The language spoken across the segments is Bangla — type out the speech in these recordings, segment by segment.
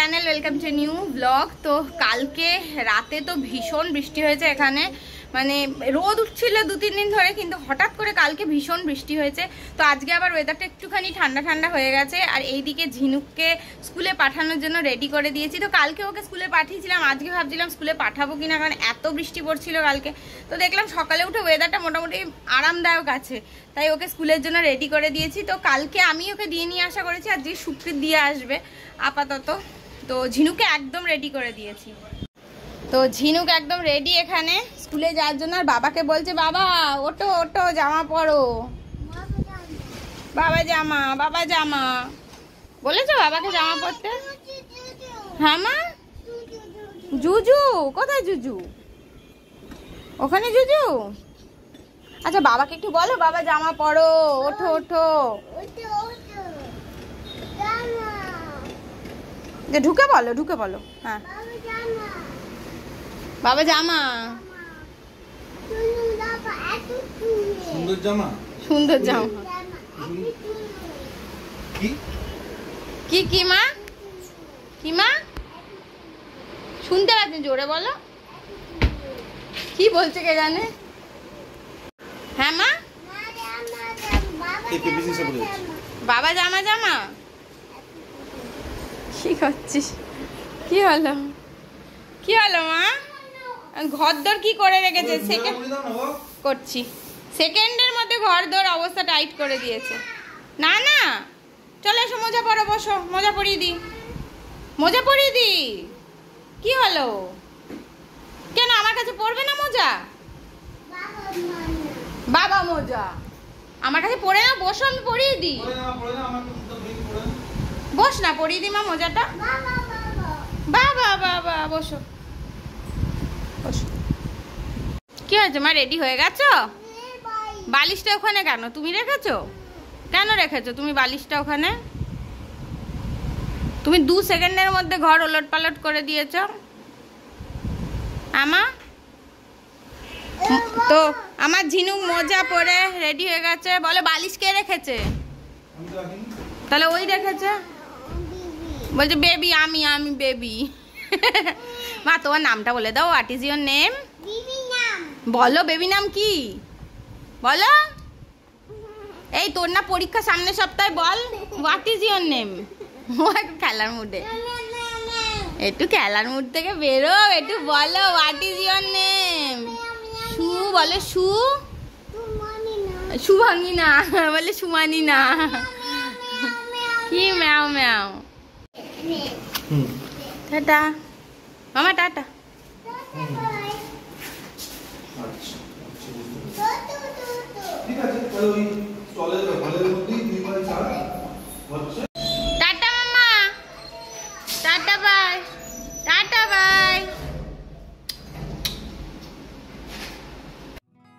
Channel, welcome to new blog. তো কালকে রাতে তো ভীষণ বৃষ্টি হয়েছে এখানে, মানে রোদ উঠছিল 2-3 দিন ধরে, কিন্তু হঠাৎ করে কালকে ভীষণ বৃষ্টি হয়েছে। তো আজকে আবার ওয়েদারটা একটুখানি ঠান্ডা ঠান্ডা হয়ে গেছে। আর এইদিকে ঝিনুককে স্কুলে পাঠানোর জন্য রেডি করে দিয়েছি। তো কালকে ওকে স্কুলে পাঠিয়েছিলাম, আজকে ভাবছিলাম স্কুলে পাঠাবো কিনা, কারণ এত বৃষ্টি পড়ছিল কালকে। তো দেখলাম সকালে উঠে ওয়েদারটা মোটামুটি আরামদায়ক আছে, তাই ওকে স্কুলের জন্য রেডি করে দিয়েছি। তো কালকে আমি ওকে দিয়ে নিয়ে আসা করেছি, আজকে সুকৃত দিয়ে আসবে আপাতত। তো ঝিনুকে একদম রেডি করে দিয়েছি। তো ঝিনুক একদম রেডি এখানে স্কুলে যাওয়ার জন্য। আর বাবাকে বলছে, বাবা ওটো ওটো, জামা পরো, বাবা জামা, বাবা জামা। বলেছো বাবাকে জামা পরতে? হ্যাঁ মা। জুজু কোথায়? জুজু ওখানে। জুজু আচ্ছা, বাবাকে একটু বলো, বাবা জামা পরো, ওঠো ওঠো। ঢুকে বলো, ঢুকে বলো। হ্যাঁ বাবা জামা, সুন্দর জামা, সুন্দর জামা। কি কি মা? কি মা? শুনতে পাচ্ছি, জোরে বলো। কি বলছে কে জানে? হ্যাঁ মা, বাবা জামা জামা। কি করছিস? কি হলো? কি হলো মা? ঘরদোর কি করে রেখেছে? করছি সেকেন্ডের মধ্যে ঘরদোর অবস্থা টাইট করে দিয়েছে। না না, চলে এসো, মোজা পরো, বসো, মোজা পরিয়ে দি, মোজা পরিয়ে দি। কি হলো? কেন আমার কাছে পরবে না মোজা? বাবা মোজা আমার কাছে পরে না, বসো, আমি পরিয়ে দি। বস না, পরিয়ে দি মা মোজাটা। বাবা বাবা, বসো বসো। কি হয়েছে মা, রেডি হয়ে গেছো? বালিশটা ওখানে কেন তুমি রেখেছো? কেন রেখেছো তুমি বালিশটা ওখানে? তুমি 2 সেকেন্ডের মধ্যে ঘর ওলট পালট করে দিয়েছো আমা। তো আমার ঝিনুক মোজা পরে রেডি হয়ে গেছে। বলে বালিশ কে রেখেছে? তাহলে ওই রেখেছে। বলছে বেবি, আমি আমি বেবি। মা তোমার নামটা বলে দাও, হোয়াট ইজ ইওর নেম? বলো বেবি নাম কি বলো। এই তোর না পরীক্ষা সামনের সপ্তাহে, বল হোয়াট ইজ ইওর নেম। ও একটু খেলার মুডে, একটু খেলার মুড থেকে বেরো, একটু বলো হোয়াট ইজ ইওর নেম। সু বলে, সু সুভাঙি না, বলে সুমানি না। কি ম্যাও ম্যাও। টাটা মামা, টাটা। টাটা মামা, টাটা বাই, টাটা বাই।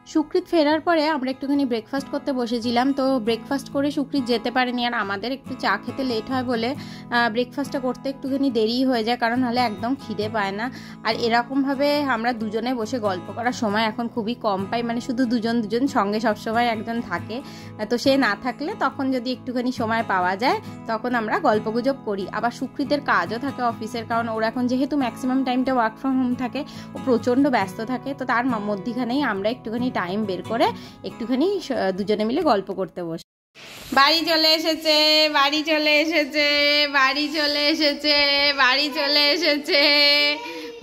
সুকৃত ফেরার পরে আমরা একটুখানি ব্রেকফাস্ট করতে বসেছিলাম। তো ব্রেকফাস্ট করে সুকৃত যেতে পারেনি, আর আমাদের একটু চা খেতে লেট হয় বলে ব্রেকফাস্টটা করতে একটুখানি দেরি হয়ে যায়, কারণ হলে একদম খিদে পায় না। আর এরকমভাবে আমরা দুজনে বসে গল্প করার সময় এখন খুবই কম পাই, মানে শুধু দুজন সঙ্গে সবসময় একজন থাকে। তো সে না থাকলে তখন যদি একটুখানি সময় পাওয়া যায় তখন আমরা গল্পগুজব করি। আবার সুকৃতের কাজও থাকে অফিসের, কারণ ওর এখন যেহেতু ম্যাক্সিমাম টাইমটা ওয়ার্ক ফ্রম হোম থাকে, ও প্রচণ্ড ব্যস্ত থাকে। তো তার মধ্যখানেই আমরা একটুখানি টাইম বের করে একটুখানি দুজনে মিলে গল্প করতে বসে। বাড়ি চলে এসেছে, বাড়ি চলে এসেছে, বাড়ি চলে এসেছে, বাড়ি চলে এসেছে,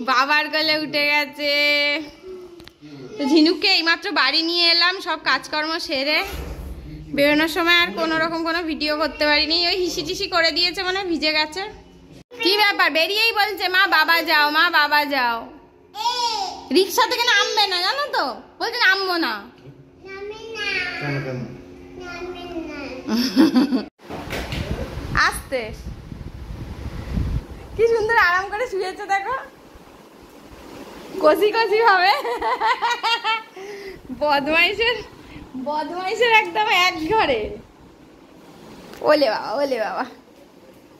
বাবার কোলে উঠে গেছে। তো ঝিনুককে এইমাত্র বাড়ি নিয়ে এলাম, সব কাজকর্ম সেরে। বেরোনোর সময় আর কোনো রকম কোনো ভিডিও করতে পারিনি, ওই হিসি টিসি করে দিয়েছে, মানে ভিজে গেছে। কি ব্যাপার, বেরিয়েই বলছে মা বাবা যাও, মা বাবা যাও। রিক্সা থেকে নামবে না, জানো তো, বলছে নামবো না। আসতে কি সুন্দর আরাম করে শুয়েছে, দেখো কষি কষি ভাবে। বদমাইশের একদম এক ঘরে। ওলে বাবা, ওলে বাবা।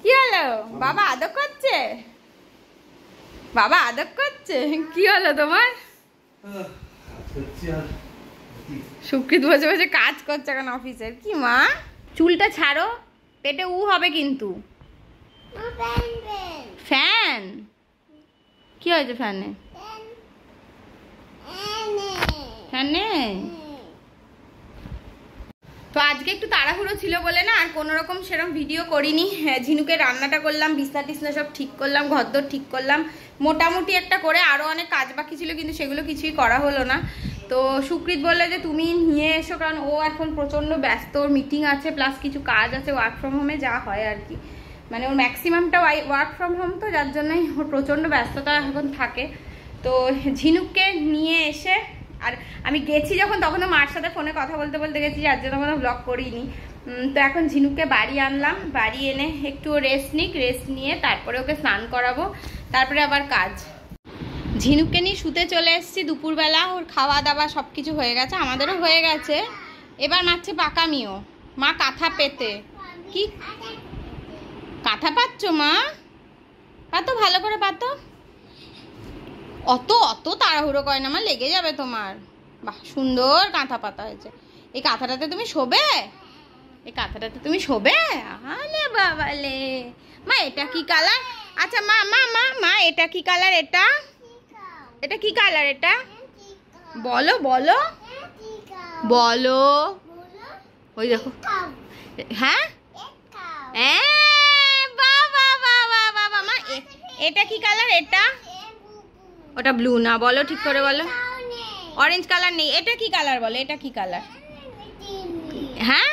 কি হলো, বাবা আদর করছে, বাবা আদর করছে। কি হলো তোমার? সুকৃত বসে বসে কাজ করছে এখন অফিসের। কি মা, চুলটা ছাড়ো, পেটে উ হবে কিন্তু। ফ্যান কি হয়েছে ফ্যানে? ফ্যান নেই তো আজকে একটু তাড়াহুড়ো ছিল বলে না আর কোনো রকম সেরকম ভিডিও করিনি। ঝিনুকে রান্নাটা করলাম, বিছনা টিছনা সব ঠিক করলাম, ঘরদোর ঠিক করলাম মোটামুটি একটা করে। আরও অনেক কাজ বাকি ছিল কিন্তু সেগুলো কিছুই করা হলো না। তো সুকৃত বললো যে তুমি নিয়ে এসো, কারণ ও এখন প্রচণ্ড ব্যস্ত, ওর মিটিং আছে প্লাস কিছু কাজ আছে, ওয়ার্ক ফ্রম হোমে যা হয় আর কি, মানে ওর ম্যাক্সিমামটা ওয়ার্ক ফ্রম হোম, তো যার জন্যই ওর প্রচণ্ড ব্যস্ততা এখন থাকে। তো ঝিনুককে নিয়ে এসে আর আমি গেছি যখন তখন তো মার সাথে ফোনে কথা বলতে বলতে গেছি, যার জন্য কোনো ব্লগ করিনি। তো এখন ঝিনুককে বাড়ি আনলাম, বাড়ি এনে একটু রেস্ট নিক, রেস্ট নিয়ে তারপরে ওকে স্নান করাবো, তারপরে আবার কাজ। ঝিনুককে নিয়ে শুতে চলে এসেছি দুপুরবেলা, ওর খাওয়া দাওয়া সব কিছু হয়ে গেছে, আমাদেরও হয়ে গেছে। এবার মারছে পাকামিও, মা কাঁথা পেতে। কি কাঁথা পাচ্ছ মা? পাতো ভালো করে পাতো, অত অত তাড়াহুড়ো করে না, আমার লেগে যাবে তোমার। বাহ সুন্দর কাঁথা পাতা হয়েছে। এই কাঁথাটাতে তুমি শোবে? এই কাঁথাটাতে তুমি শোবে? আলে বাবালে মা, এটা কি কালার? আচ্ছা মা মা মা মা এটা কি কালার? এটা এটা কি কালার? এটা বলো বলো বলো। ওই দেখো, হ্যাঁ বাবা বাবা বাবা মা, এটা কি কালার? এটা ওটা ব্লু না, বলো ঠিক করে বলো। অরেঞ্জ কালার নেই, এটা কি কালার বলো? এটা কি কালার? হ্যাঁ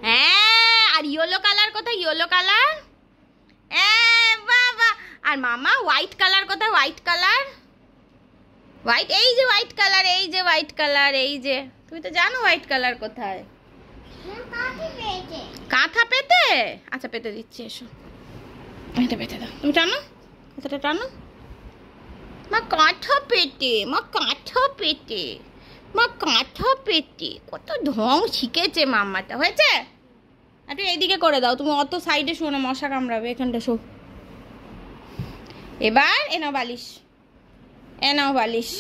হ্যাঁ, আর ইয়েলো কালার কোথায়? ইয়েলো কালার বাবা। আর মামা হোয়াইট কালার কোথায়? হোয়াইট কালার, হোয়াইট, এই যে হোয়াইট কালার, এই যে হোয়াইট কালার, এই যে, তুমি তো জানো হোয়াইট কালার কোথায়। কাঁথা পেতে? আচ্ছা পেতে দিচ্ছি, এসো এটা পেতে দাও, তুমি টানো কথাটা টানো। মা কাঁথা পেতে, মা কাঁথা পেতে, মা কাঁথা পেতে, কত ঢং শিখেছে মাম্মাটা। হয়েছে? একটু এইদিকে করে দাও, তুমি অত সাইডে শো না, মশা কামড়াবে, এখানটা শো। এবার এ নাও বালিশ, এ নাও বালিশ।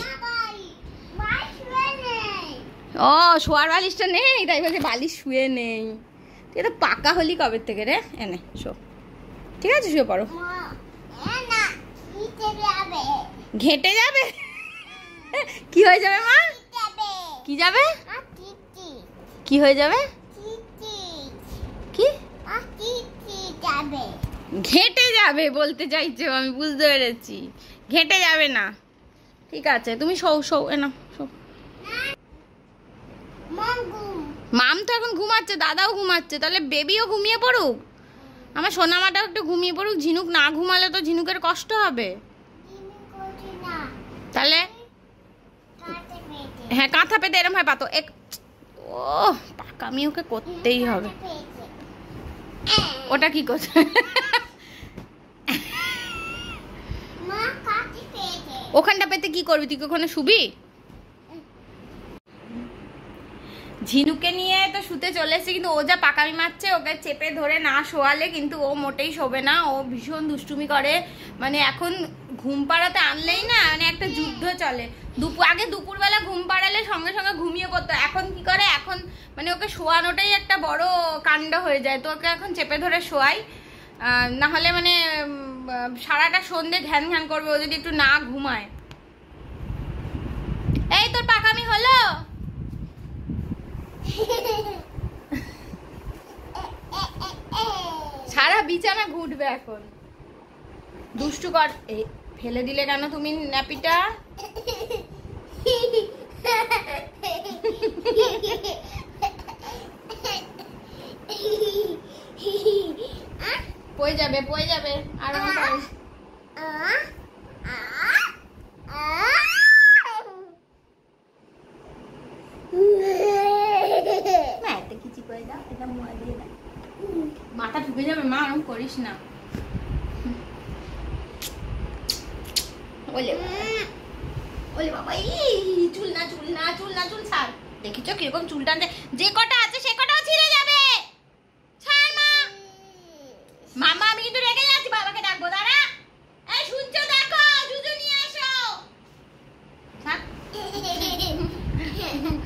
ও শোয়ার বালিশটা নেই, তাই বলছে বালিশ শুয়ে নেই। তুই তো পাকা হলি কবে থেকে রে? এনে শো, ঠিক আছে শুয়ে পড়ো। ঘেটে যাবে? কি হয়ে যাবে মা? কি যাবে? কি হয়ে যাবে? কি ঘেটে যাবে বলতে চাইছো? আমি বুঝতে পেরেছি, ঘেটে যাবে না। ঠিক আছে তুমি শোও, শোও, এনা শোও। মাম তো এখন ঘুমাচ্ছে, দাদাও ঘুমাচ্ছে, তাহলে বেবিও ঘুমিয়ে পড়ুক, আমার সোনামাটাও একটু ঘুমিয়ে পড়ুক। ঝিনুক না ঘুমালে তো ঝিনুকের কষ্ট হবে। তাহলে হ্যাঁ কাঁথা পেতে এরম হয় পাতো। এক ও পাকামি ওকে করতেই হবে। ওটা কি করছে? ওখানটা পেতে কি করবি তুই? ওখানে শুবি? ঝিনুকে নিয়ে তো শুতে চলে এসেছে, কিন্তু ও যা পাকামি মারছে, ওকে চেপে ধরে না শোয়ালে কিন্তু ও মোটেই শোবে না, ও ভীষণ দুষ্টুমি করে। মানে এখন ঘুম পাড়াতে আনলেই না মানে একটা যুদ্ধ চলে। আগে দুপুরবেলা ঘুম পাড়ালে সঙ্গে সঙ্গে ঘুমিয়ে পড়তো, এখন কি করে, এখন মানে ওকে শোয়ানোটাই একটা বড় কাণ্ড হয়ে যায়। তো ওকে এখন চেপে ধরে শোয়াই, না হলে মানে সারাটা সন্ধে ঘ্যান ঘ্যান করবে ও যদি একটু না ঘুমায়। এই তোর পাকামি হলো? সারা বিছানা ঘুরবে এখন, দুষ্টু কর। ফেলে দিলে কেন তুমি ন্যাপিটা? পড়ে যাবে, পড়ে যাবে। আর মাথা ঢুকে যাবে মা, আরাম করিস না। ওলে ওলে বাবা, চুল না চুল না চুল না চুল ছাড়। দেখিছো কিরকম চুল টানছে? যে কটা আছে সে কটাও ছিঁড়ে যাবে। ছাড় মা। মামা আমি কিন্তু রেগে যাচ্ছি, বাবাকে ডাকবো, দাঁড়া। এই শুনছো? দেখো জুজু নিয়ে এসো।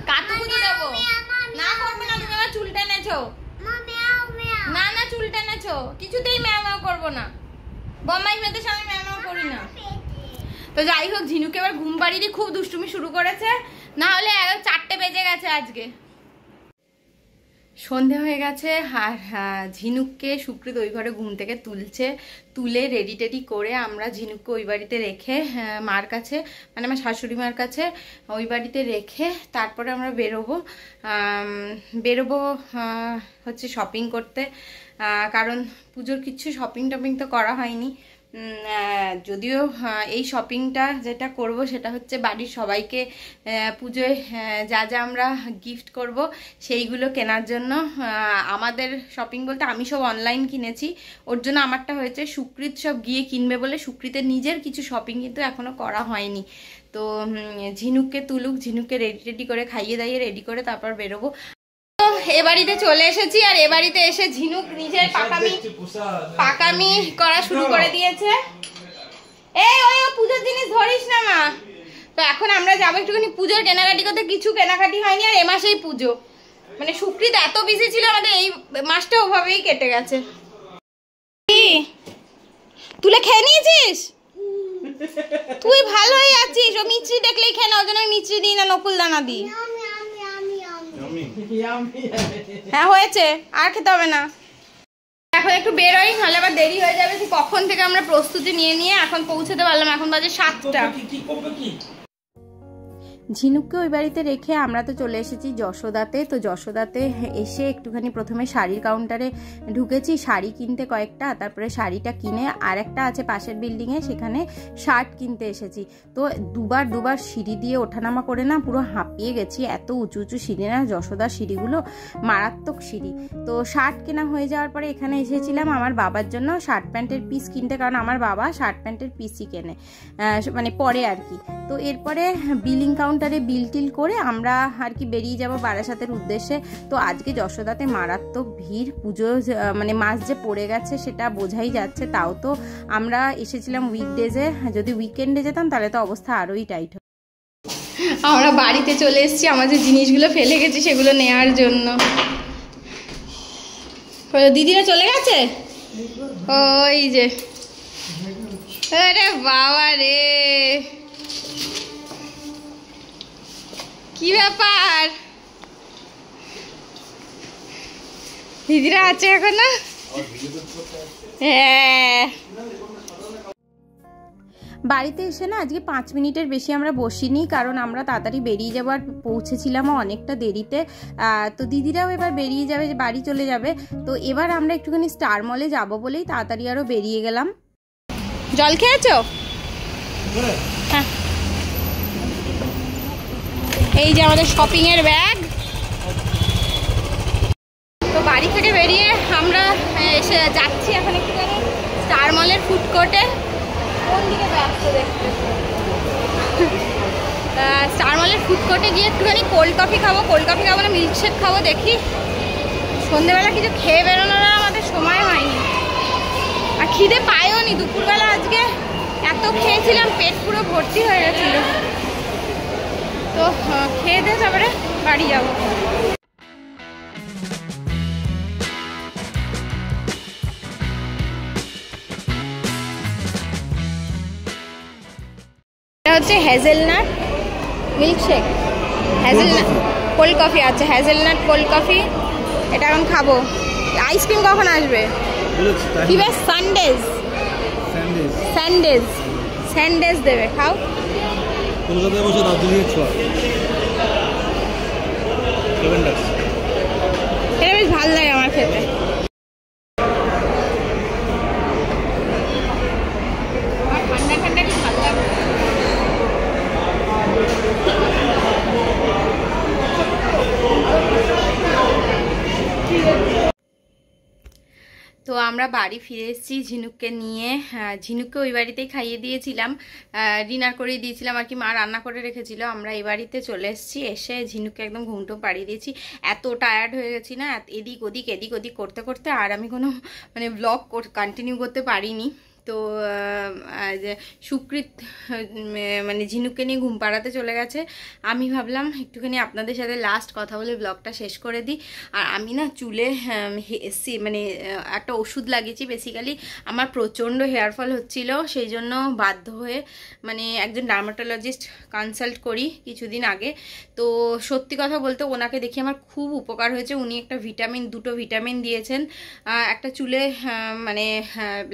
কাতুকুতু দেবো না, করবো না। তুমি আমার চুল টেনেছো, না না চুল টেনেছো, কিছুতেই ম্যাও ম্যাও বম্মাই মেয়েদের সঙ্গে ম্যামও করি না। তো যাই হোক, ঝিনুকে এবার ঘুম পাড়িয়ে খুব দুষ্টুমি শুরু করেছে, না হলে 4টে বেজে গেছে আজকে। সন্ধে হয়ে গেছে আর ঝিনুককে সুকৃত ওই ঘরে ঘুম থেকে তুলে রেডি টেডি করে আমরা ঝিনুককে ওই বাড়িতে রেখে মার কাছে, মানে আমার শাশুড়ি মার কাছে ওই বাড়িতে রেখে তারপরে আমরা বেরোবো হচ্ছে শপিং করতে। কারণ পুজোর কিছু শপিং টপিং তো করা হয়নি, যদিও এই শপিংটা যেটা করব সেটা হচ্ছে বাড়ির সবাইকে পুজোয় যা যা আমরা গিফট করব সেইগুলো কেনার জন্য। আমাদের শপিং বলতে আমি সব অনলাইন কিনেছি, ওর জন্য আমারটা হয়েছে, সুকৃত সব গিয়ে কিনবে বলে সুকৃতের নিজের কিছু শপিং কিন্তু এখনও করা হয়নি। তো ঝিনুককে তুলুক, ঝিনুককে রেডি করে খাইয়ে দাইয়ে রেডি করে তারপর বেরোবো। এ বাড়িতে চলে এসেছি আর এ বাড়িতে এসে ঝিনুক নিজের পাকামি করা শুরু করে দিয়েছে। ওই পুজোর জিনিস ধরিস না মা। তো এখন আমরা যাবো একটুখানি পুজোর কেনাকাটি করতে, কিছু কেনাকাটি হয়নি আর এ মাসেই পুজো, মানে সুকৃত এত বিজি ছিল আমাদের এই মাসটা ওভাবেই কেটে গেছে। তুলে খেয়ে নিয়েছিস? তুই ভালোই আছিস, ও মিচড়ি দেখলেই খেয়ে না, ওই জন্য আমি মিচড়ি দিই না, নকুল দানা দিই। হ্যাঁ হয়েছে, আর খেতে হবে না। এখন একটু বেরোই, নাহলে আবার দেরি হয়ে যাবে। কখন থেকে আমরা প্রস্তুতি নিয়ে এখন পৌঁছতে পারলাম, এখন বাজে 7টা। ঝিনুককে ওই বাড়িতে রেখে আমরা তো চলে এসেছি যশোদাতে। তো যশোদাতে এসে একটুখানি প্রথমে শাড়ির কাউন্টারে ঢুকেছি শাড়ি কিনতে কয়েকটা, তারপরে শাড়িটা কিনে আর একটা আছে পাশের বিল্ডিংয়ে, সেখানে শার্ট কিনতে এসেছি। তো দুবার সিঁড়ি দিয়ে ওঠানামা করে না পুরো হাঁপিয়ে গেছি, এত উঁচু উঁচু সিঁড়ি না যশোদার সিঁড়িগুলো, মারাত্মক সিঁড়ি। তো শার্ট কেনা হয়ে যাওয়ার পরে এখানে এসেছিলাম আমার বাবার জন্য শার্ট প্যান্টের পিস কিনতে, কারণ আমার বাবা শার্ট প্যান্টের পিসই কেনে, মানে পরে আর কি। তো এরপরে বিলিং কাউন্টারে বিল টিল করে আমরা আর কি বেরিয়ে যাব বারাসাতের উদ্দেশ্যে। তো আজকে যশোদাতে মারাত্মক ভিড়, পুজো মানে মাস যে পড়ে গেছে সেটা বোঝাই যাচ্ছে। তাও তো আমরা এসেছিলাম উইকডেজে, যদি উইকেন্ডে যেতাম তাহলে তো অবস্থা আরোই টাইট। আমরা বাড়িতে চলে এসেছি, আমাদের জিনিসগুলো ফেলে গেছি সেগুলো নেওয়ার জন্য। দিদিরা চলে গেছে, ওই যে, আরে বাবা রে, কি ব্যাপার, দিদিরা আছে এখনো? হ্যাঁ, বাড়িতে এসে না আজকে 5 মিনিটের বেশি আমরা বসিনি, কারণ আমরা তাড়াতাড়ি বেরিয়ে যাবো আর পৌঁছেছিলামও অনেকটা দেরিতে। তো দিদিরাও এবার বেরিয়ে যাবে, বাড়ি চলে যাবে। তো এবার আমরা একটুখানি স্টার মলে যাবো বলেই তাড়াতাড়ি আরও বেরিয়ে গেলাম। জল খেয়েছো? হ্যাঁ, এই যে আমাদের শপিং এর ব্যাগ। তো বাড়ি থেকে বেরিয়ে আমরা এসে যাচ্ছি এখন একটুখানি স্টার মলের ফুড কোর্টে। কোন দিকে ব্যস্ত দেখতে, স্টার মলের ফুড কোর্টে গিয়ে একটুখানি কোল্ড কফি খাবো না মিল্কশেক খাবো। দেখি, সন্ধ্যেবেলা কিছু খেয়ে বেরোনোর আমাদের সময় হয়নি, আর খিদে পায়ও নি। দুপুরবেলা আজকে এত খেয়েছিলাম, পেট পুরো ভর্তি হয়ে গেছিল। তো খেয়ে দিয়ে তারপরে বাড়ি যাবো। এটা হচ্ছে hazelnut milkshake, hazelnut cold coffee আছে, হেজেলনাট কোল্ড কফি। এটা এখন খাবো। আইসক্রিম কখন আসবে? কি বেশ, স্যান্ডেজ দেবে, খাও। কলকাতায় বসে দার্জিলিংয়ের ছোঁয়া, এটা বেশ ভালো লাগে আমার খেতে। ঠান্ডা কি ভালো লাগে। তো আমরা বাড়ি ফিরে এসেছি ঝিনুককে নিয়ে। ঝিনুককে ওই বাড়িতেই খাইয়ে দিয়েছিলাম, ডিনার করে দিয়েছিলাম আর কি, মা রান্না করে রেখেছিল। আমরা এই বাড়িতে চলে এসেছি, এসে ঝিনুককে একদম ঘুমটো পাড়িয়ে দিয়েছি। এত টায়ার্ড হয়ে গেছি না, এদিক ওদিক করতে করতে, আর আমি কোনো মানে ব্লগ কন্টিনিউ করতে পারিনি। তো সুকৃত মানে ঝিনুককে নিয়ে ঘুম পাড়াতে চলে গেছে। আমি ভাবলাম একটুখানি আপনাদের সাথে লাস্ট কথা বলে ব্লগটা শেষ করে দিই। আর আমি না চুলে মানে একটা ওষুধ লাগিয়েছি। বেসিক্যালি আমার প্রচণ্ড হেয়ার ফল হচ্ছিল, সেই জন্য বাধ্য হয়ে মানে একজন ডার্মাটোলজিস্ট কনসাল্ট করি কিছুদিন আগে। তো সত্যি কথা বলতে ওনাকে দেখি আমার খুব উপকার হয়েছে। উনি একটা দুটো ভিটামিন দিয়েছেন, একটা চুলে মানে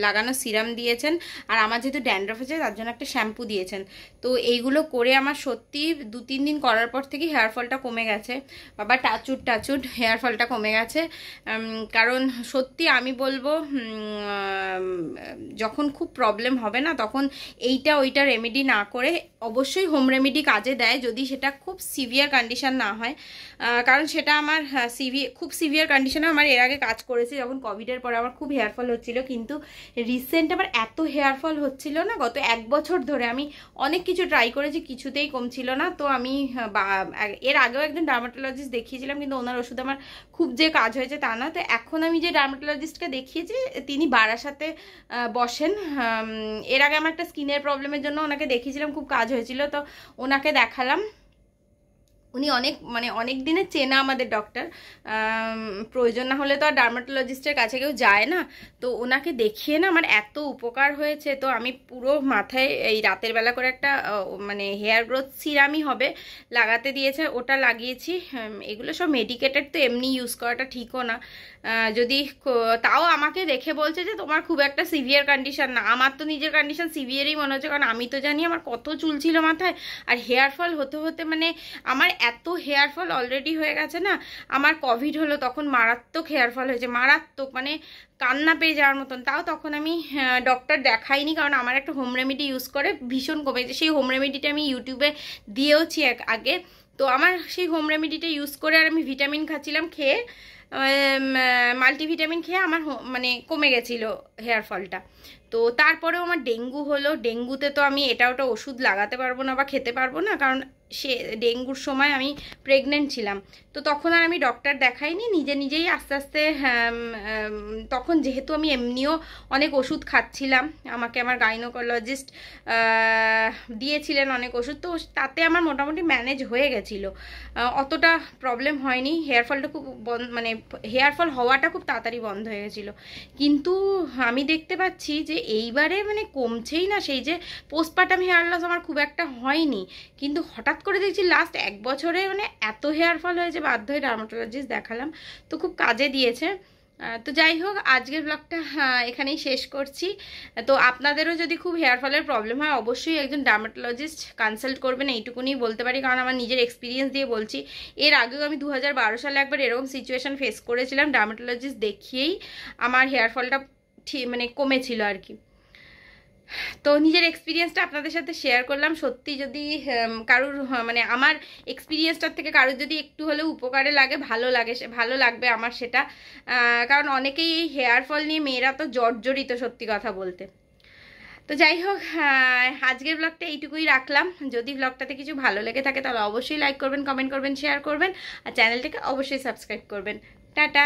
লাগানো সিরাম দিয়েছেন, আর আমার যেহেতু ড্যান্ড্রফ আছে তার জন্য একটা শ্যাম্পু দিয়েছেন। তো এইগুলো করে আমার সত্যি 2-3 দিন করার পর থেকে হেয়ার ফলটা কমে গেছে। বাবা টাচুড হেয়ার ফলটা কমে গেছে। কারণ সত্যি আমি বলবো যখন খুব প্রবলেম হবে না তখন ওইটা রেমেডি না করে অবশ্যই হোম রেমেডি কাজে দেয়, যদি সেটা খুব সিভিয়ার কন্ডিশন না হয়। কারণ সেটা আমার খুব সিভিয়ার কন্ডিশনে আমার এর আগে কাজ করেছে, যখন কোভিডের পরে আমার খুব হেয়ার ফল হচ্ছিল। কিন্তু রিসেন্ট আমার এত হেয়ার ফল হচ্ছিল না, গত 1 বছর ধরে আমি অনেক কিছু ট্রাই করেছি, কিছুতেই কমছিল না। তো আমি এর আগেও একজন ডার্মাটোলজিস্ট দেখিয়েছিলাম, কিন্তু ওনার ওষুধ আমার খুব যে কাজ হয়েছে তা না। তো এখন আমি যে ডার্মাটোলজিস্টকে দেখিয়েছি তিনি বারাসাতে বসেন। এর আগে আমার একটা স্কিনের প্রবলেমের জন্য ওনাকে দেখিয়েছিলাম, খুব কাজ হয়েছিল, তো ওনাকে দেখালাম। উনি অনেক দিনের চেনা আমাদের ডক্টর, প্রয়োজন না হলে তো আর ডার্মাটোলজিস্টের কাছে কেউ যায় না। তো ওনাকে দেখিয়ে না আমার এত উপকার হয়েছে। তো আমি পুরো মাথায় এই রাতের বেলা করে একটা মানে হেয়ার গ্রোথ সিরামই হবে লাগাতে দিয়েছে, ওটা লাগিয়েছি। এগুলো সব মেডিকেটেড, তো এমনি ইউজ করাটা ঠিকও না। যদি তাও আমাকে দেখে বলছে যে তোমার খুব একটা সিভিয়ার কন্ডিশন না। আমার তো নিজের কন্ডিশন সিভিয়ারই মনে হচ্ছে, কারণ আমি তো জানি আমার কত চুল ছিল মাথায়, আর হেয়ার ফল হতে হতে মানে আমার এত হেয়ার ফল অলরেডি হয়ে গেছে না। আমার কোভিড হলো তখন মারাত্মক হেয়ার ফল হয়েছে, মারাত্মক, মানে কান্না পেয়ে যাওয়ার মতন। তাও তখন আমি ডক্টর দেখাইনি, কারণ আমার একটা হোম রেমেডি ইউজ করে ভীষণ কমেছে। সেই হোম রেমেডিটা আমি ইউটিউবে দিয়েওছি আগে। তো আমার সেই হোম রেমেডিটা ইউজ করে আর আমি ভিটামিন খাচ্ছিলাম, খেয়ে মাল্টিভিটামিন খেয়ে আমার মানে কমে গেছিলো হেয়ার ফলটা। তো তারপরেও আমার ডেঙ্গু হলো। ডেঙ্গুতে তো আমি এটা ওটা ওষুধ লাগাতে পারবো না বা খেতে পারবো না, কারণ ডেঙ্গুর সময় আমি প্রেগনেন্ট ছিলাম। তো তখন আর আমি ডক্টর দেখাইনি, নিজেই আস্তে আস্তে তখন যেহেতু আমি এমনিও অনেক ওষুধ খাচ্ছিলাম, আমাকে আমার গাইনোকোলজিস্ট দিয়েছিলেন অনেক ওষুধ, তো তাতে আমার মোটামুটি ম্যানেজ হয়ে গেছিলো, অতটা প্রবলেম হয়নি। হেয়ার ফলটা খুব মানে হেয়ার ফল হওয়াটা খুব তাড়াতাড়ি বন্ধ হয়ে গেছিলো। কিন্তু আমি দেখতে পাচ্ছি যে এইবারে মানে কমছেই না। সেই যে পোস্টপার্টাম হেয়ার লস আমার খুব একটা হয়নি, কিন্তু হঠাৎ করে দেখছি লাস্ট 1 বছরে মানে এত হেয়ার ফল হয়েছে, বাধ্য হয়ে ডার্মাটোলজিস্ট দেখালাম, তো খুব কাজে দিয়েছে। তো যাই হোক, আজকের ব্লগটা এখানেই শেষ করছি। তো আপনাদেরও যদি খুব হেয়ার ফলের প্রবলেম হয় অবশ্যই একজন ডার্মাটোলজিস্ট কনসাল্ট করবেন, এইটুকুনি বলতে পারি, কারণ আমার নিজের এক্সপিরিয়েন্স দিয়ে বলছি। এর আগেও আমি 2012 সালে একবার এরকম সিচুয়েশন ফেস করেছিলাম, ডার্মাটোলজিস্ট দেখিয়েই আমার হেয়ার ফলটা মানে কমেছিল আর কি। তো নিজের এক্সপিরিয়েন্সটা আপনাদের সাথে শেয়ার করলাম। সত্যি যদি কারুর মানে আমার এক্সপিরিয়েন্সটার থেকে কারুর যদি একটু হলেও উপকারে লাগে, ভালো লাগবে আমার সেটা। কারণ অনেকেই এই হেয়ার ফল নিয়ে, মেয়েরা তো জর্জরিত সত্যি কথা বলতে। তো যাই হোক, আজকের ব্লগটা এইটুকুই রাখলাম। যদি ব্লগটাতে কিছু ভালো লেগে থাকে তাহলে অবশ্যই লাইক করবেন, কমেন্ট করবেন, শেয়ার করবেন, আর চ্যানেলটাকে অবশ্যই সাবস্ক্রাইব করবেন। টাটা।